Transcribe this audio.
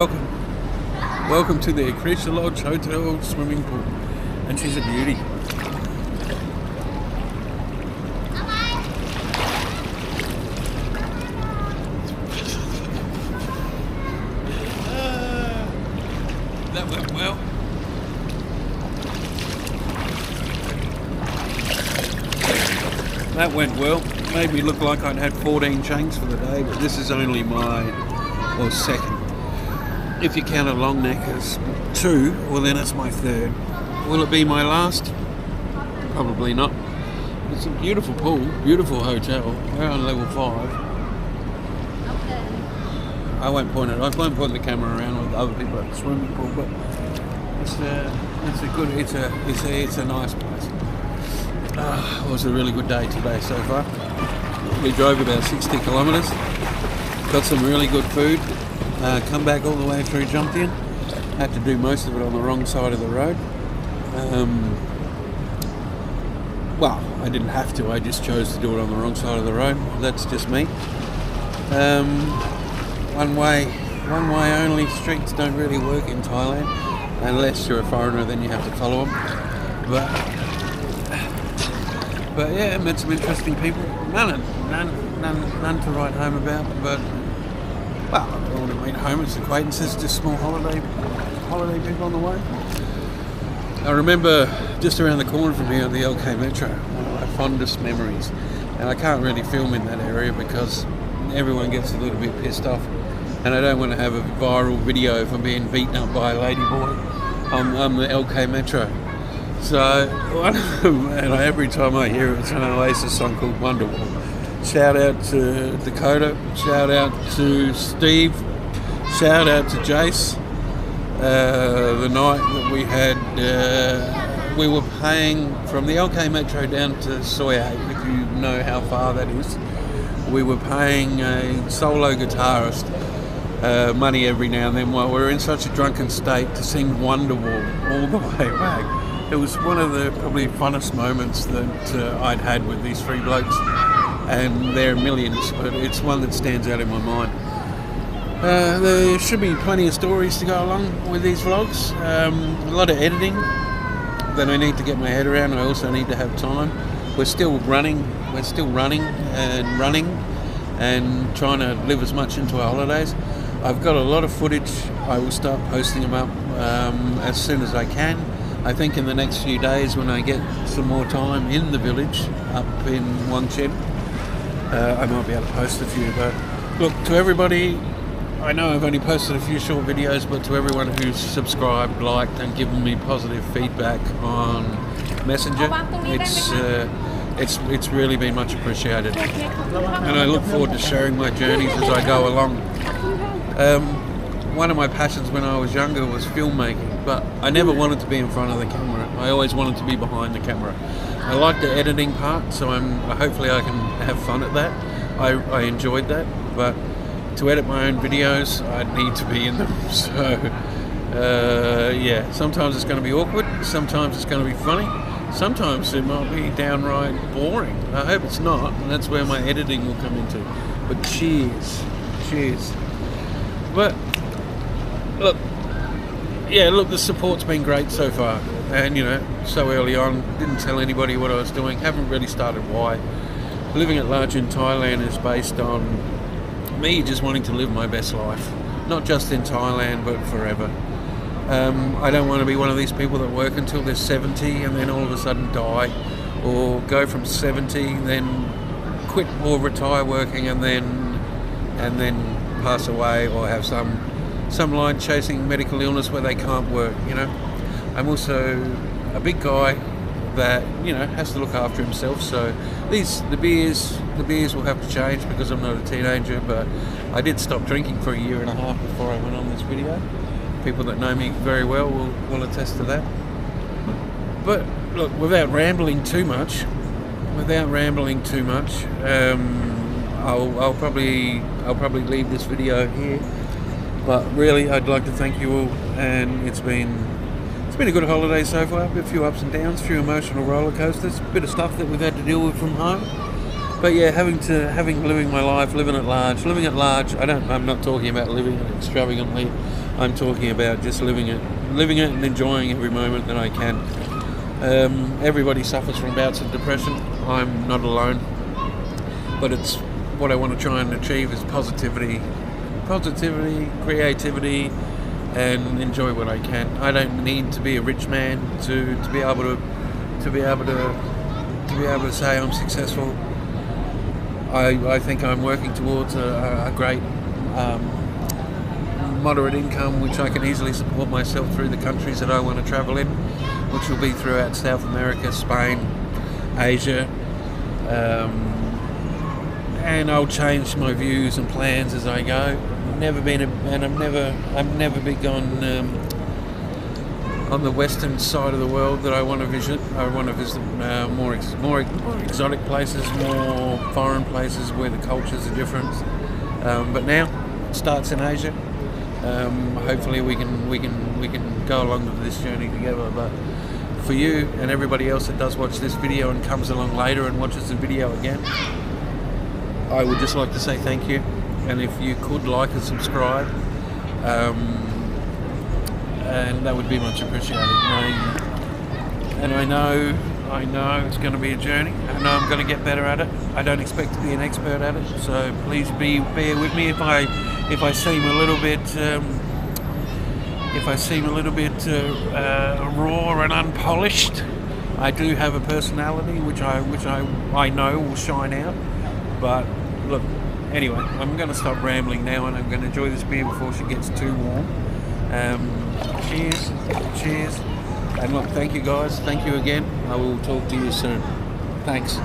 Welcome to the Acacia Lodge Hotel swimming pool, and she's a beauty. That went well. That went well. Made me look like I'd had 14 shanks for the day, but this is only my second. If you count a long neck as 2, well then it's my 3rd. Will it be my last? Probably not. It's a beautiful pool, beautiful hotel. We're on level 5. I won't point the camera around with other people at the swimming pool, but it's a nice place. It was a really good day today so far. We drove about 60 kilometres, got some really good food. Come back all the way through Jumpian. Had to do most of it on the wrong side of the road. Well, I didn't have to. I just chose to do it on the wrong side of the road. That's just me. One way only streets don't really work in Thailand, unless you're a foreigner. Then you have to follow them. But yeah, met some interesting people. None to write home about, but. Well, I don't want to meet homeless acquaintances, just small holiday people on the way. I remember just around the corner from here, the LK Metro, one of my fondest memories. And I can't really film in that area because everyone gets a little bit pissed off. And I don't want to have a viral video for being beaten up by a ladyboy on the LK Metro. So, and every time I hear it, it's an Oasis song called Wonderwall. Shout out to Dakota, shout out to Steve, shout out to Jace. The night that we had, we were paying from the LK Metro down to Soya, if you know how far that is. We were paying a solo guitarist money every now and then while we were in such a drunken state to sing Wonderwall all the way back. It was one of the probably funnest moments that I'd had with these 3 blokes. And there are millions, but it's one that stands out in my mind. There should be plenty of stories to go along with these vlogs. A lot of editing that I need to get my head around. I also need to have time. We're still running and trying to live as much into our holidays. I've got a lot of footage. I will start posting them up as soon as I can. I think in the next few days when I get some more time in the village up in Wangchen, I might be able to post a few. But look, to everybody, I know I've only posted a few short videos, but to everyone who's subscribed, liked and given me positive feedback on Messenger, it's really been much appreciated, and I look forward to sharing my journeys as I go along. One of my passions when I was younger was filmmaking, but I never wanted to be in front of the camera. I always wanted to be behind the camera. I like the editing part, so hopefully I can have fun at that. I enjoyed that, but to edit my own videos, I need to be in them. So yeah, sometimes it's going to be awkward, sometimes it's going to be funny, sometimes it might be downright boring. I hope it's not, and that's where my editing will come into. But cheers. But look, the support's been great so far, and so early on, didn't tell anybody what I was doing, haven't really started why. Living at large in Thailand is based on me just wanting to live my best life, not just in Thailand but forever. I don't want to be one of these people that work until they're 70 and then all of a sudden die, or go from 70 then quit or retire working and then pass away, or have some line chasing medical illness where they can't work. I'm also a big guy that has to look after himself, so the beers will have to change because I'm not a teenager. But I did stop drinking for 1.5 years before I went on this video. People that know me very well will attest to that. But look, without rambling too much, I'll probably leave this video here. But really, I'd like to thank you all, and it's been a good holiday so far. A few ups and downs, a few emotional roller coasters, a bit of stuff that we've had to deal with from home. But yeah, living my life, living at large. I'm not talking about living extravagantly. I'm talking about just living it and enjoying every moment that I can. Everybody suffers from bouts of depression. I'm not alone, but it's what I want to try and achieve is positivity, creativity, and enjoy what I can. I don't need to be a rich man to be able to say I'm successful. I think I'm working towards a great moderate income, which I can easily support myself through the countries that I want to travel in, which will be throughout South America, Spain, Asia, and I'll change my views and plans as I go. I've never been on the western side of the world that I want to visit. I want to visit more exotic places, more foreign places where the cultures are different. But now it starts in Asia. Hopefully we can go along with this journey together. But for you and everybody else that does watch this video and comes along later and watches the video again, I would just like to say thank you. And if you could like and subscribe, and that would be much appreciated. And I know it's going to be a journey. I know I'm going to get better at it. I don't expect to be an expert at it, so please bear with me if I seem a little bit raw and unpolished. I do have a personality which I know will shine out. But look, anyway, I'm going to stop rambling now, and I'm going to enjoy this beer before she gets too warm. Cheers, and look, thank you guys, thank you again. I will talk to you soon. Thanks.